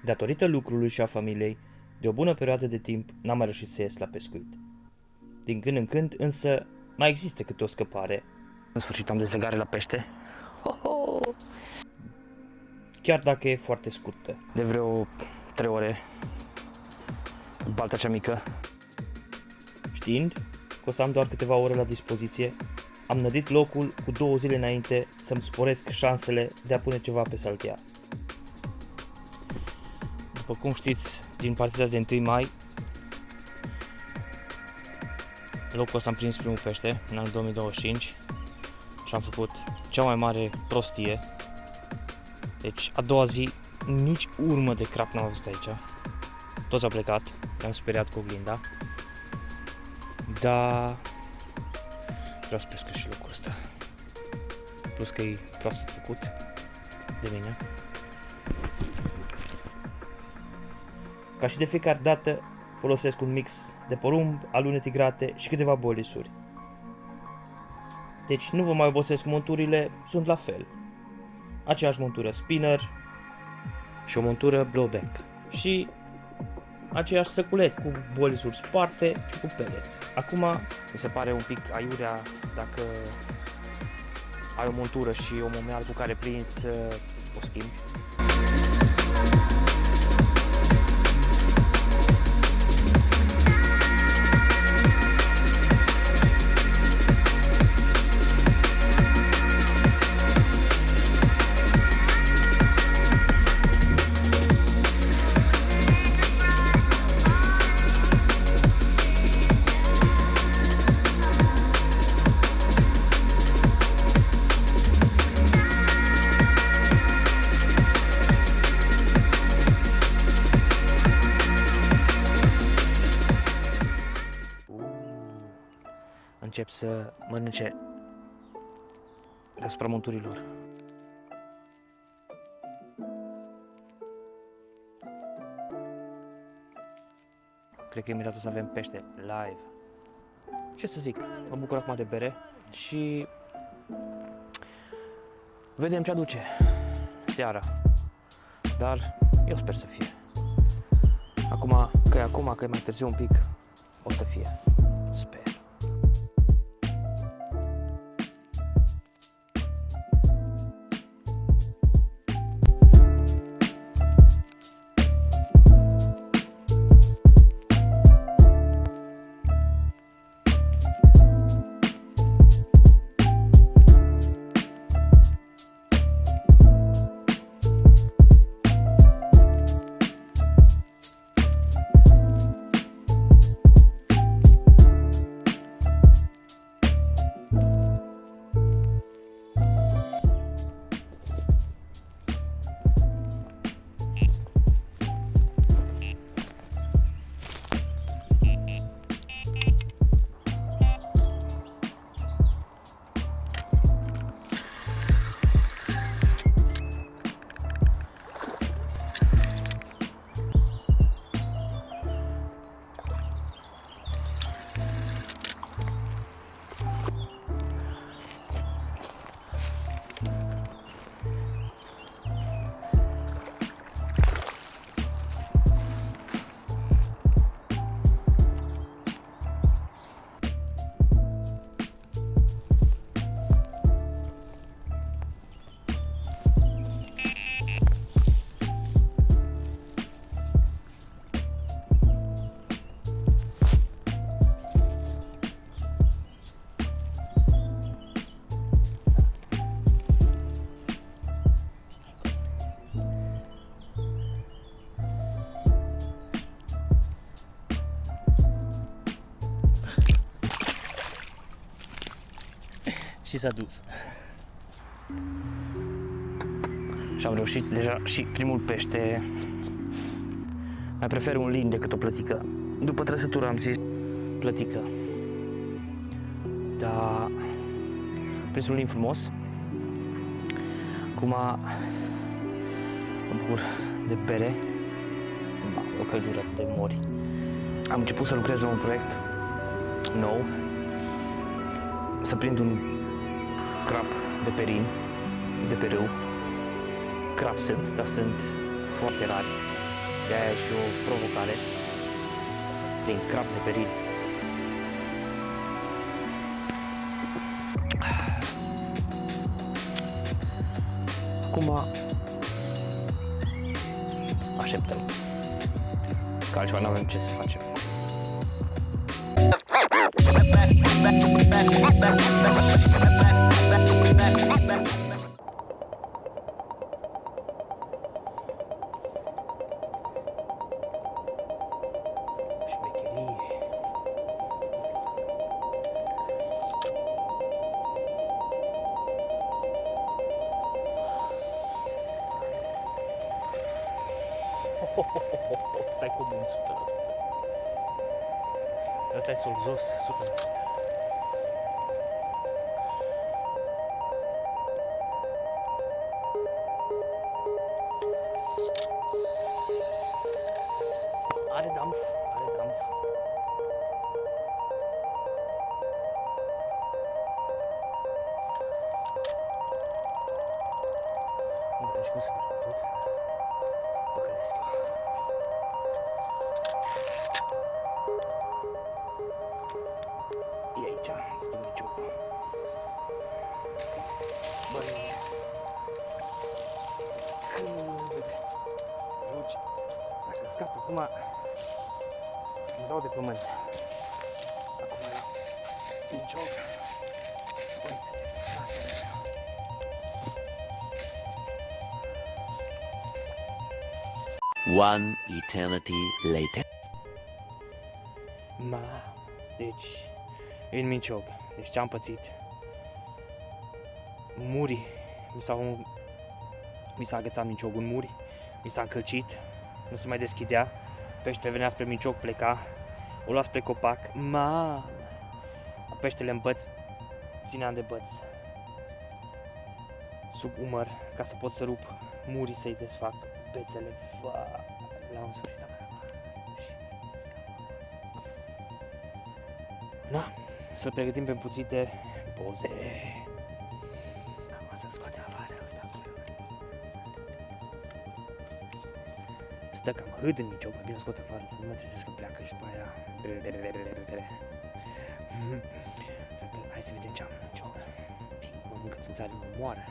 Datorită lucrului și a familiei, de o bună perioadă de timp n-am mai reușit să ies la pescuit. Din când în când, însă, mai există câte o scăpare. În sfârșit am dezlegare la pește. Chiar dacă e foarte scurtă. De vreo 3 ore. Balta cea mică. Știind că o să am doar câteva ore la dispoziție, am nădit locul cu 2 zile înainte să-mi sporesc șansele de a pune ceva pe saltea. După cum știți, din partida de 1 mai, locul ăsta am prins primul pește în anul 2025 și am făcut cea mai mare prostie. Deci a doua zi nici urmă de crap n-am văzut aici. Toți au plecat, ne-am speriat cu oglinda. Dar vreau să pescuiesc și locul ăsta. Plus că e proaspăt făcut de mine. Ca și de fiecare dată, folosesc un mix de porumb, alune tigrate și câteva bolisuri. Deci nu vă mai obosesc, monturile sunt la fel. Aceeași montură spinner și o montură blowback. Și aceeași săculet cu bolisuri sparte și cu pellets. Acum Mi se pare un pic aiurea dacă ai o montură și o momeală cu care prins o schimbi. Încep să mănânce deasupra monturilor. Cred că imediat o să avem pește live. Ce să zic, mă bucur acum de bere și vedem ce aduce seara. Dar eu sper să fie. Acum, că e mai târziu un pic, o să fie. Sper. și s-a dus. Și am reușit deja și primul pește. Mai prefer un lin decât o plătică. După trăsătură am zis plătică. Dar am prins un lin frumos. Acum mă bucur de bere. O căldură de mori. Am început să lucrez la un proiect nou. Să prind un crap de perin, de pe râu. Crap sunt, dar sunt foarte rari. De-aia e și o provocare prin crap de peril. Acum așteptăm, că altceva nu avem ce să facem. Stai cu bun, 100%. Ăsta e solzos, 100%. Are dampf, are dampf. Nu vreau și cum să dau tot. Păcălesc eu. E aici, stămiciocul. Băi, Rugi, dacă scap acum, îmi dau de pământ. Acum la stămicioc. Uite, One eternity later. Deci, în Mincioc, deci ce-am pățit? Muri, mi s-a agățat Minciocul în muri, mi s-a încălcit, nu se mai deschidea, peștele venea spre Mincioc, pleca, o lua spre copac, cu peștele în băț, țineam de băț, sub umăr, ca să pot să rup murii, să-i desfac bețele, la un sfârșit. Na, să-l pregătim pe puțite poze. Acum să scoatem afară, uite acolo. Stă cam hâd în Mincioc, mai bine scot afară, să nu mă trezesc că pleacă și după aia. Hai să vedem ce am în Mincioc. Mă mâncă țânțare, mă moară.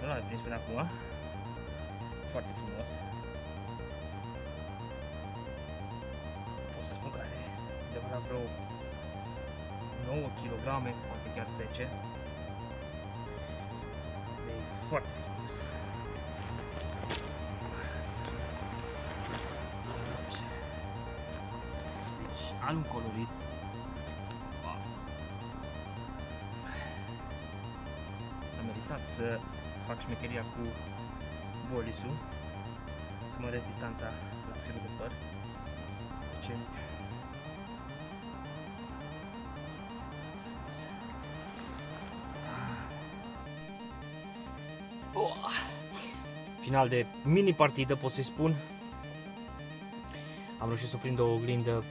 Ăla l-am prins până acum. Foarte frumos. Pot să spun că are undeva la vreo 9 kg, poate chiar 10. E foarte frumos. Deci, alb colorit. S-a meritat să fac șmecheria cu bolisul, să măresc distanța la firul de păr. Deci, final de mini partidă, pot să-i spun. Am reușit să prind o oglindă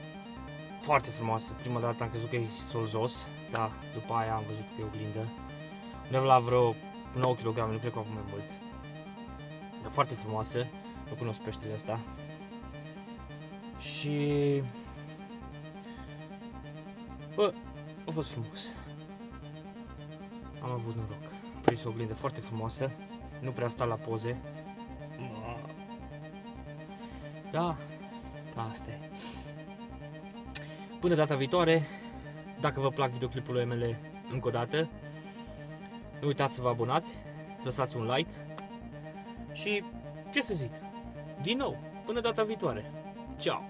foarte frumoasă. Prima dată am crezut că e solzos, dar după aia am văzut că e oglindă. Undeva la vreo 9 kg, nu cred că acum mai mult. Dar foarte frumoasă, nu cunosc peștele ăsta. Și... bă, a fost frumos. Am avut noroc. Am prins o oglindă foarte frumoasă, nu prea sta la poze. Da, asta e. Până data viitoare, dacă vă plac videoclipurile mele încă o dată, nu uitați să vă abonați, lăsați un like și, ce să zic, din nou, până data viitoare. Ciao!